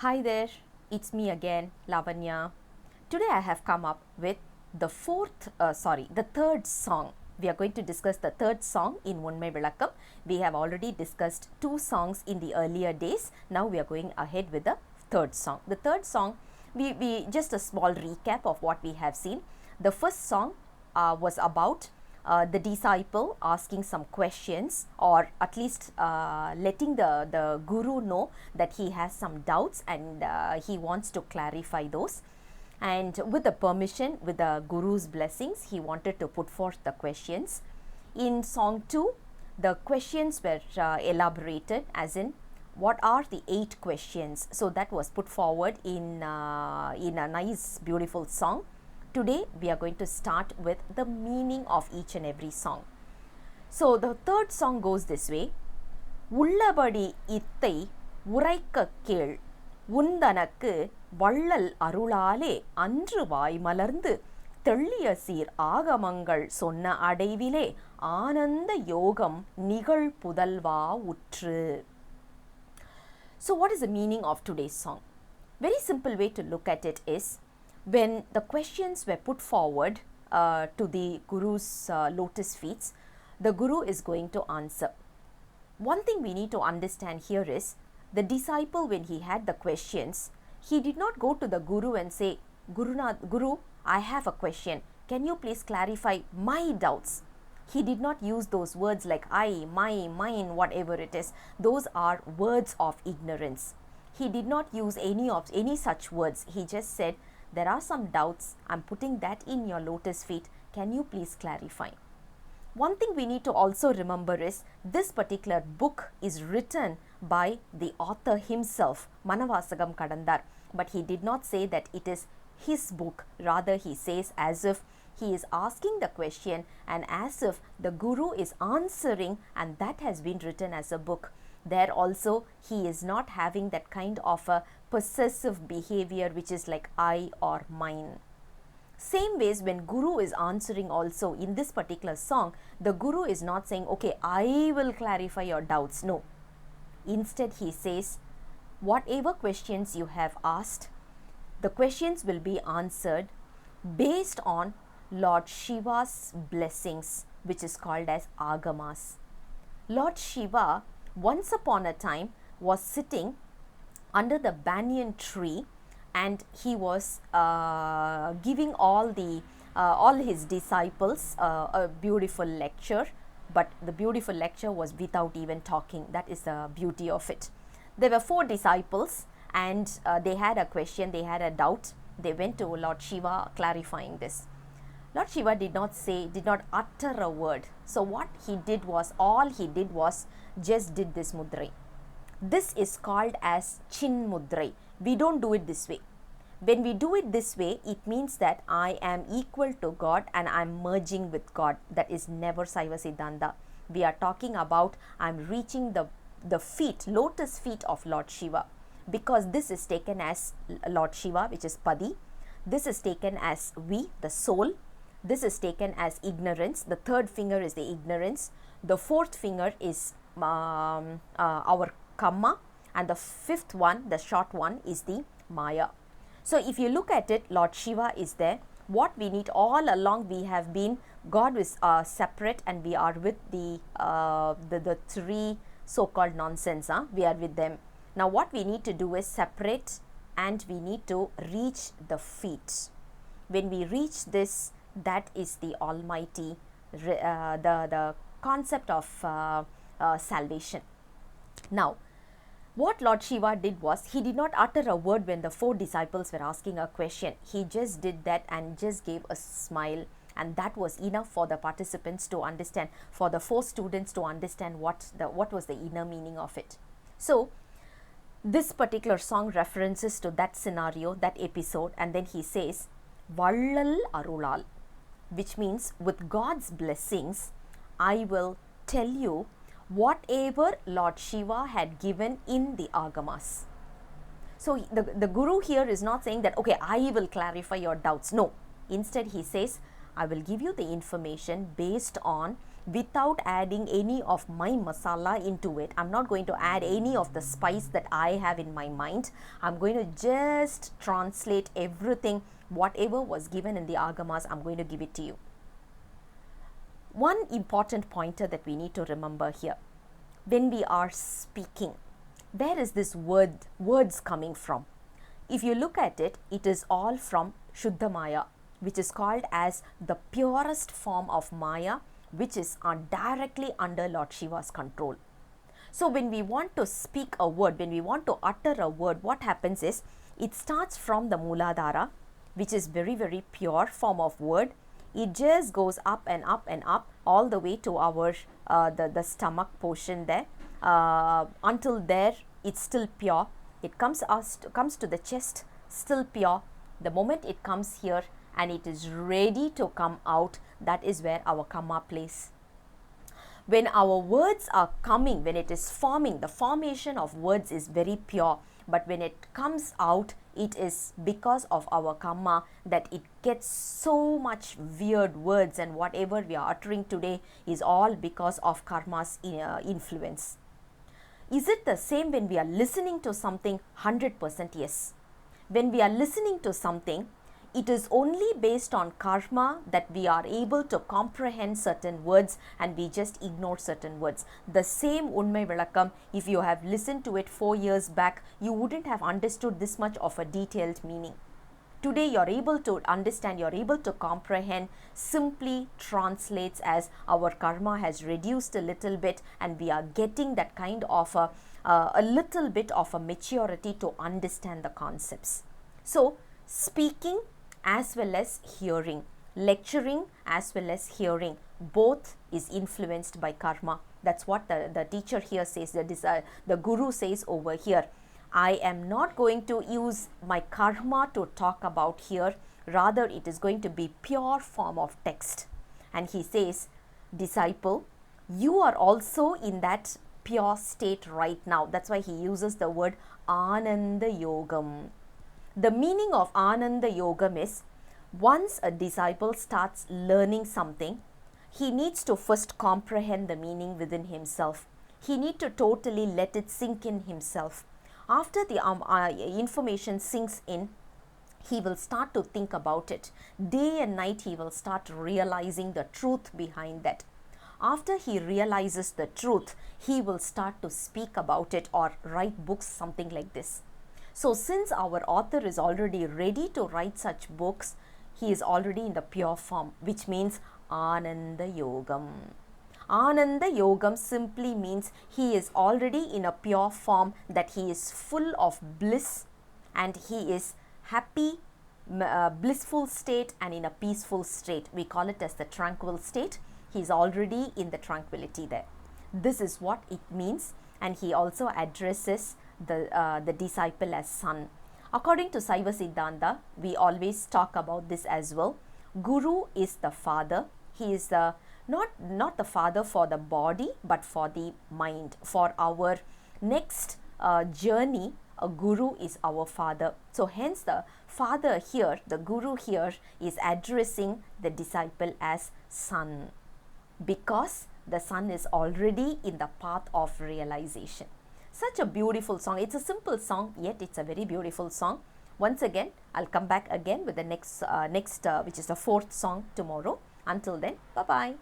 Hi there, it's me again, Lavanya. Today I have come up with the third song. We are going to discuss the third song in Unmai vilakkam. We have already discussed two songs in the earlier days. Now we are going ahead with the third song. The third song, we just a small recap of what we have seen. The first song was about the disciple asking some questions, or at least letting the guru know that he has some doubts and he wants to clarify those. And with the permission, with the guru's blessings, he wanted to put forth the questions. In song 2, the questions were elaborated, as in what are the 8 questions. So that was put forward in a nice beautiful song. Today we are going to start with the meaning of each and every song. So the third song goes this way. Ulapadi iththai uraikka keel unthanakku vallal arulaal andru vaai malarnthu thelliya seer aagamangal sonna adaiviley aanandha yogam nigazh puthalvaa utru. So what is the meaning of today's song? Very simple way to look at it is, when the questions were put forward to the Guru's lotus feet, the Guru is going to answer. One thing we need to understand here is, the disciple, when he had the questions, he did not go to the Guru and say, Guru, I have a question. Can you please clarify my doubts? He did not use those words like I, my, mine, whatever it is. Those are words of ignorance. He did not use any such words. He just said, there are some doubts, I'm putting that in your lotus feet, can you please clarify? One thing we need to also remember is, this particular book is written by the author himself, Manavasagam Kadandar, but he did not say that it is his book. Rather, he says as if he is asking the question and as if the Guru is answering, and that has been written as a book. There also, he is not having that kind of a possessive behavior which is like I or mine. Same ways, when Guru is answering also in this particular song, the Guru is not saying, okay, I will clarify your doubts. No. Instead, he says, whatever questions you have asked, the questions will be answered based on Lord Shiva's blessings, which is called as agamas. Lord Shiva, once upon a time, was sitting under the banyan tree, and he was giving all his disciples a beautiful lecture, but the beautiful lecture was without even talking. That is the beauty of it. There were 4 disciples, and they had a question, they had a doubt. They went to Lord Shiva clarifying this. Lord Shiva did not utter a word. So what he did was, just did this mudrai. This is called as chin mudrai. We don't do it this way. When we do it this way, it means that I am equal to God and I am merging with God. That is never Saiva Siddhanta. We are talking about I am reaching the feet, lotus feet of Lord Shiva, because this is taken as Lord Shiva, which is Padi. This is taken as we, the soul. This is taken as ignorance. The 3rd finger is the ignorance. The 4th finger is our kamma, and the 5th one, the short one, is the maya. So if you look at it, Lord Shiva is there. What we need all along, we have been, God is separate, and we are with the 3 so-called nonsense. We are with them. Now what we need to do is separate, and we need to reach the feet. When we reach this, that is the Almighty, the concept of salvation. Now, what Lord Shiva did was, he did not utter a word when the 4 disciples were asking a question. He just did that and just gave a smile, and that was enough for the participants to understand, for the 4 students to understand what was the inner meaning of it. So, this particular song references to that scenario, that episode, and then he says, vallal arulaal, which means with God's blessings, I will tell you whatever Lord Shiva had given in the agamas. So the Guru here is not saying that, okay, I will clarify your doubts. No. Instead, he says, I will give you the information based on without adding any of my masala into it. I'm not going to add any of the spice that I have in my mind. I'm going to just translate everything, whatever was given in the agamas, I'm going to give it to you. One important pointer that we need to remember here, when we are speaking, where is this words coming from? If you look at it, it is all from Shuddha Maya, which is called as the purest form of Maya, which is directly under Lord Shiva's control. So when we want to speak a word, when we want to utter a word, what happens is, it starts from the Muladhara, which is very, very pure form of word. It just goes up and up and up all the way to our the stomach portion there. Until there, it's still pure. It comes to the chest, still pure. The moment it comes here and it is ready to come out, that is where our kamma plays. When our words are coming, when it is forming, the formation of words is very pure. But when it comes out, it is because of our kamma that it gets so much weird words, and whatever we are uttering today is all because of karma's influence. Is it the same when we are listening to something? 100% yes. When we are listening to something, it is only based on karma that we are able to comprehend certain words and we just ignore certain words. The same Unmai vilakkam, if you have listened to it 4 years back, you wouldn't have understood this much of a detailed meaning. Today you are able to understand, you are able to comprehend, simply translates as our karma has reduced a little bit and we are getting that kind of a little bit of a maturity to understand the concepts. So speaking as well as hearing, lecturing as well as hearing, both is influenced by karma. That's what the teacher here says, the guru says over here. I am not going to use my karma to talk about here, rather it is going to be pure form of text. And he says, disciple, you are also in that pure state right now. That's why he uses the word aanandha yogam. The meaning of aanandha yogam is, once a disciple starts learning something, he needs to first comprehend the meaning within himself. He needs to totally let it sink in himself. After the information sinks in, he will start to think about it. Day and night he will start realizing the truth behind that. After he realizes the truth, he will start to speak about it or write books, something like this. So since our author is already ready to write such books, he is already in the pure form, which means aanandha yogam. Aanandha yogam simply means he is already in a pure form, that he is full of bliss and he is happy, blissful state and in a peaceful state. We call it as the tranquil state. He is already in the tranquility there. This is what it means, and he also addresses the disciple as son. According to Saiva Siddhanta, we always talk about this as well. Guru is the father. He is not the father for the body, but for the mind. For our next journey, a guru is our father. So hence the father here, the guru here, is addressing the disciple as son, because the son is already in the path of realization. Such a beautiful song. It's a simple song, yet it's a very beautiful song. Once again, I'll come back again with the next which is the fourth song tomorrow. Until then, bye-bye.